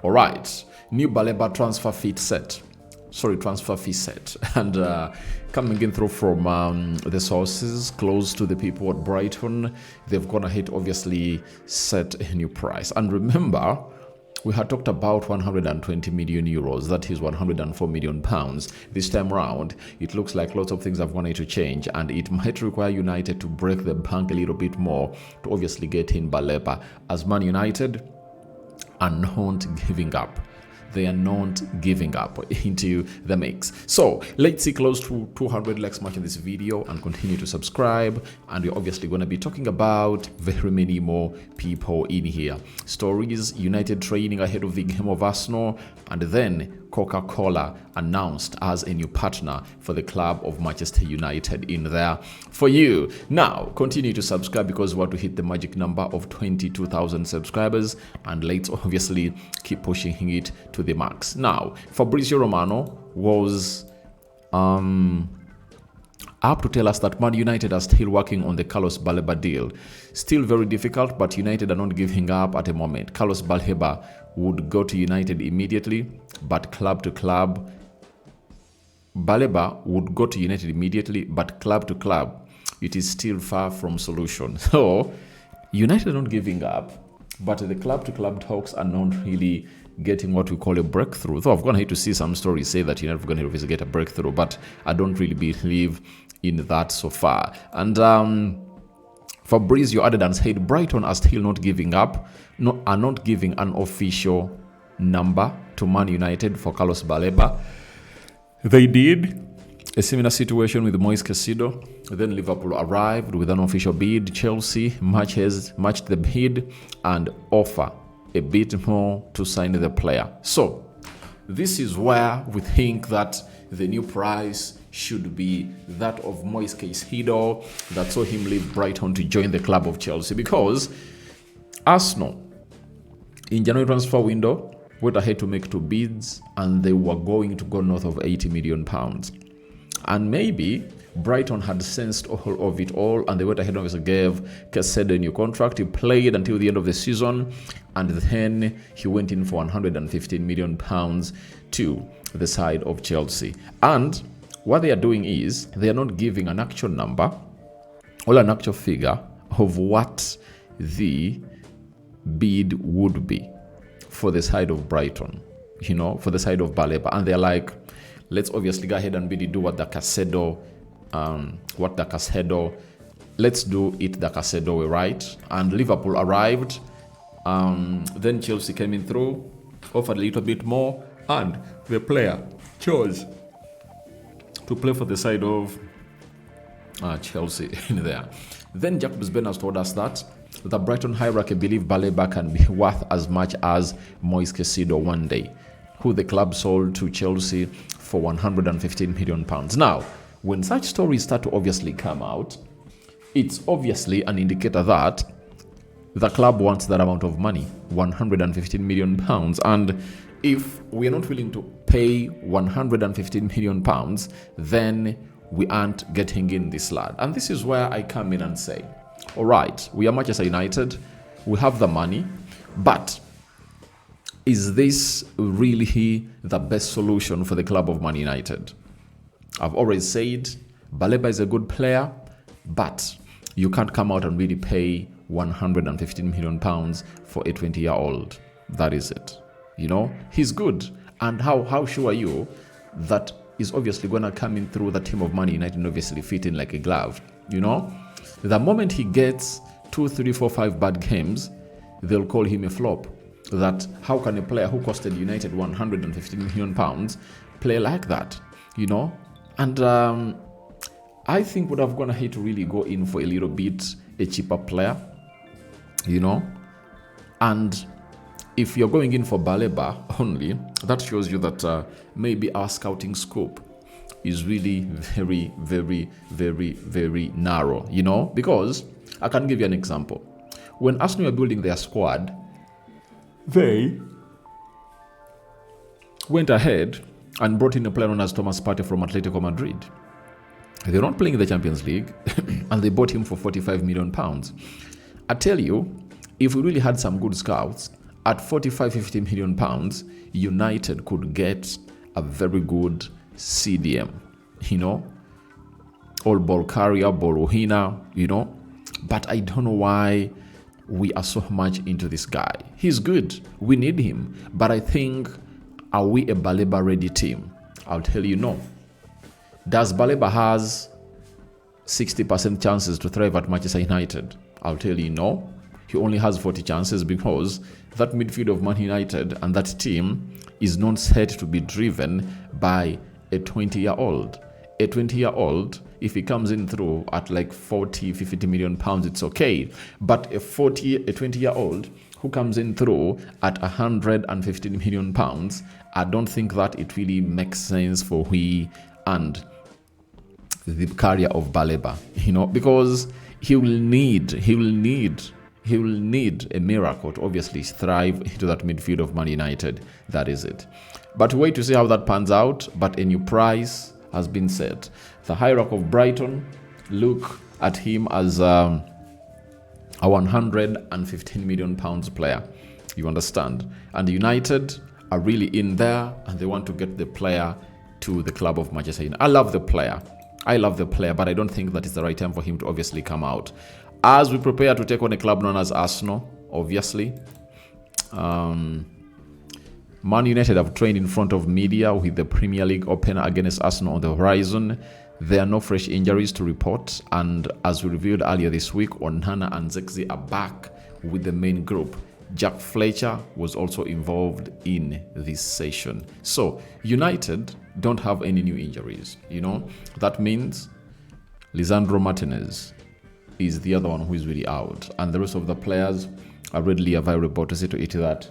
All right, new Baleba transfer fee set. And coming in through from the sources close to the people at Brighton, they've gone ahead, obviously set a new price. And remember, we had talked about 120 million euros, that is 104 million pounds. This time around, it looks like lots of things have gone to change, and it might require United to break the bank a little bit more to obviously get in Baleba, as Man United are not giving up. They are not giving up into the mix. So let's see close to 200 likes much in this video, and continue to subscribe. And we're obviously going to be talking about very many more people in here. Stories, United training ahead of the game of Arsenal, and then Coca-Cola announced as a new partner for the club of Manchester United in there for you. Now, continue to subscribe because we want to hit the magic number of 22,000 subscribers, and let's obviously keep pushing it to the max. Now, Fabrizio Romano was up to tell us that Man United are still working on the Carlos Baleba deal. Still very difficult, but United are not giving up at the moment. Carlos Baleba would go to United immediately, but club to club, Baleba would go to United immediately, but club to club, it is still far from solution. So, United are not giving up, but the club to club talks are not really getting what we call a breakthrough. Though I've gone here to see some stories say that United are going to get a breakthrough, but I don't really believe in that so far. And Fabrizio added and said Brighton are still not giving up, are not giving an official number to Man United for Carlos Baleba. They did a similar situation with Moise Caicedo. Then Liverpool arrived with an official bid. Chelsea matched the bid and offer a bit more to sign the player. So this is where we think that the new price should be that of Moise Caicedo that saw him leave Brighton to join the club of Chelsea, because Arsenal in January transfer window went ahead to make 2 bids, and they were going to go north of 80 million pounds. And maybe Brighton had sensed all of it all, and they went ahead and obviously gave Caicedo a new contract. He played until the end of the season, and then he went in for 115 million pounds to the side of Chelsea. And what they are doing is they are not giving an actual number or an actual figure of what the bid would be for the side of Brighton, for the side of Baleba. And they're like, let's obviously go ahead and bid do what the Caicedo, let's do it the Caicedo way, right? And Liverpool arrived. Then Chelsea came in through, offered a little bit more, and the player chose to play for the side of Chelsea in there. Then Jacobs Ben has told us that the Brighton hierarchy believe Baleba can be worth as much as Moise Caicedo one day, who the club sold to Chelsea for 115 million pounds. Now, when such stories start to obviously come out, it's obviously an indicator that the club wants that amount of money, 115 million pounds. And if we are not willing to pay 115 million pounds, then we aren't getting in this lad. And this is where I come in and say, all right, we are Manchester United, we have the money, but is this really the best solution for the club of Man United? I've always said Baleba is a good player, but you can't come out and really pay 115 million pounds for a 20-year-old. That is it. He's good. And how sure are you that is obviously going to come in through the team of Man United and obviously fit in like a glove? The moment he gets 2, 3, 4, 5 bad games, they'll call him a flop. That how can a player who costed United 115 million pounds play like that? And I think would have gone ahead to really go in for a little bit a cheaper player, and if you're going in for Baleba only, that shows you that maybe our scouting scope is really very, very, very, very narrow, because I can give you an example. When Arsenal were building their squad, they went ahead and brought in a player known as Thomas Partey from Atletico Madrid. They're not playing in the Champions League, and they bought him for 45 million pounds. I tell you, if we really had some good scouts At 45-50 million pounds, United could get a very good CDM, all ball carrier, ball winner, But I don't know why we are so much into this guy. He's good. We need him. But I think, are we a Baleba ready team? I'll tell you no. Does Baleba has 60% chances to thrive at Manchester United? I'll tell you no. He only has 40 chances because that midfield of Man United and that team is not set to be driven by a 20-year-old. A 20-year-old, if he comes in through at like 40-50 million pounds, it's okay. But a 20-year-old who comes in through at 115 million pounds, I don't think that it really makes sense for we and the career of Baleba, because he will need a miracle to obviously thrive into that midfield of Man United. That is it. But wait to see how that pans out. But a new price has been set. The hierarchy of Brighton look at him as a 115 million pounds player. You understand? And United are really in there and they want to get the player to the club of Manchester United. I love the player, but I don't think that it's the right time for him to obviously come out. As we prepare to take on a club known as Arsenal, obviously, Man United have trained in front of media with the Premier League opener against Arsenal on the horizon. There are no fresh injuries to report, and as we revealed earlier this week, Onana and Zexi are back with the main group. Jack Fletcher was also involved in this session. So United don't have any new injuries. That means Lisandro Martinez is the other one who is really out, and the rest of the players are readily available to see to it that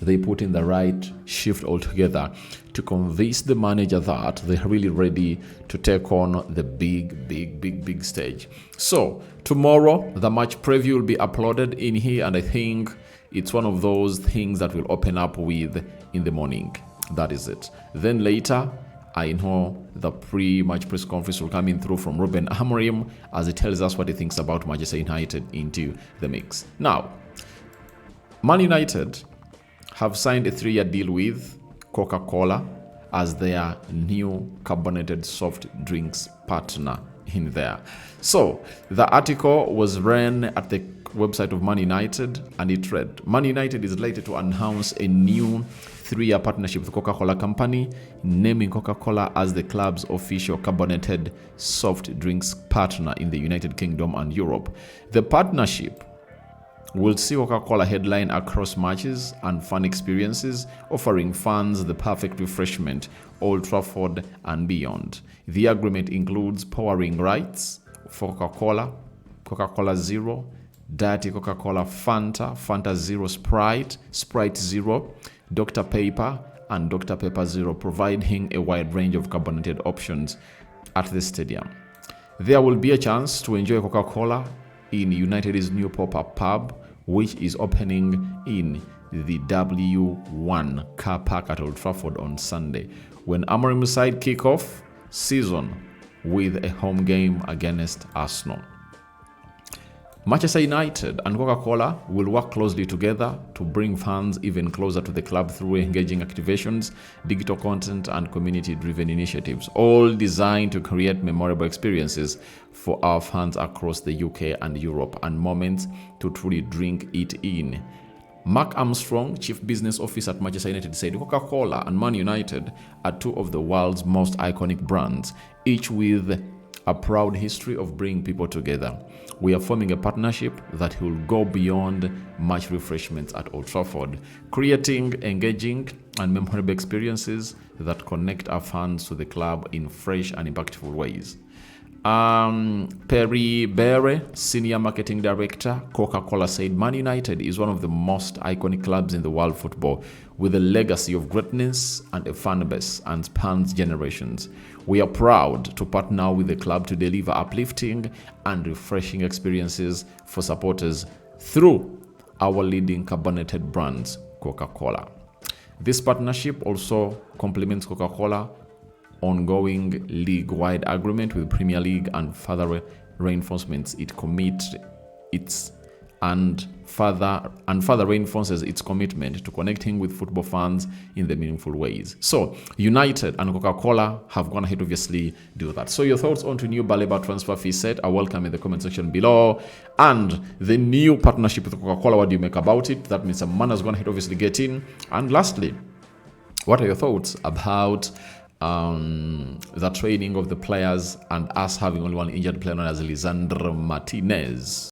they put in the right shift altogether to convince the manager that they're really ready to take on the big stage. So tomorrow the match preview will be uploaded in here, and I think it's one of those things that we'll open up with in the morning. That is it. Then later, I know the pre-match press conference will come in through from Ruben Amorim as he tells us what he thinks about Manchester United into the mix. Now, Man United have signed a 3-year deal with Coca-Cola as their new carbonated soft drinks partner in there. So the article was ran at the website of Man United, and it read, Man United is likely to announce a new 3-year partnership with Coca-Cola Company, naming Coca-Cola as the club's official carbonated soft drinks partner in the United Kingdom and Europe. The partnership will see Coca-Cola headline across matches and fun experiences, offering fans the perfect refreshment, Old Trafford and beyond. The agreement includes powering rights for Coca-Cola, Coca-Cola Zero, Dirty Coca-Cola Fanta, Fanta Zero Sprite, Sprite Zero, Dr. Pepper, and Dr. Pepper Zero, providing a wide range of carbonated options at the stadium. There will be a chance to enjoy Coca-Cola in United's new pop-up pub, which is opening in the W1 car park at Old Trafford on Sunday, when Amorim's side kick off season with a home game against Arsenal. Manchester United and Coca-Cola will work closely together to bring fans even closer to the club through engaging activations, digital content, and community-driven initiatives, all designed to create memorable experiences for our fans across the UK and Europe, and moments to truly drink it in. Mark Armstrong, Chief Business Officer at Manchester United, said Coca-Cola and Man United are two of the world's most iconic brands, each with a proud history of bringing people together. We are forming a partnership that will go beyond match refreshments at Old Trafford, creating engaging and memorable experiences that connect our fans to the club in fresh and impactful ways. Perry Bere, Senior Marketing Director, Coca-Cola, said Man United is one of the most iconic clubs in the world football, with a legacy of greatness and a fan base and spans generations. We are proud to partner with the club to deliver uplifting and refreshing experiences for supporters through our leading carbonated brands, Coca-Cola. This partnership also complements Coca-Cola ongoing league-wide agreement with Premier League and further reinforcements. It commits its and further reinforces its commitment to connecting with football fans in the meaningful ways. So United and Coca-Cola have gone ahead, obviously, do that. So your thoughts on to new Baleba transfer fee set are welcome in the comment section below. And the new partnership with Coca-Cola, what do you make about it? That means some man has gone ahead, obviously, get in. And lastly, what are your thoughts about the training of the players and us having only one injured player known as Lisandro Martinez?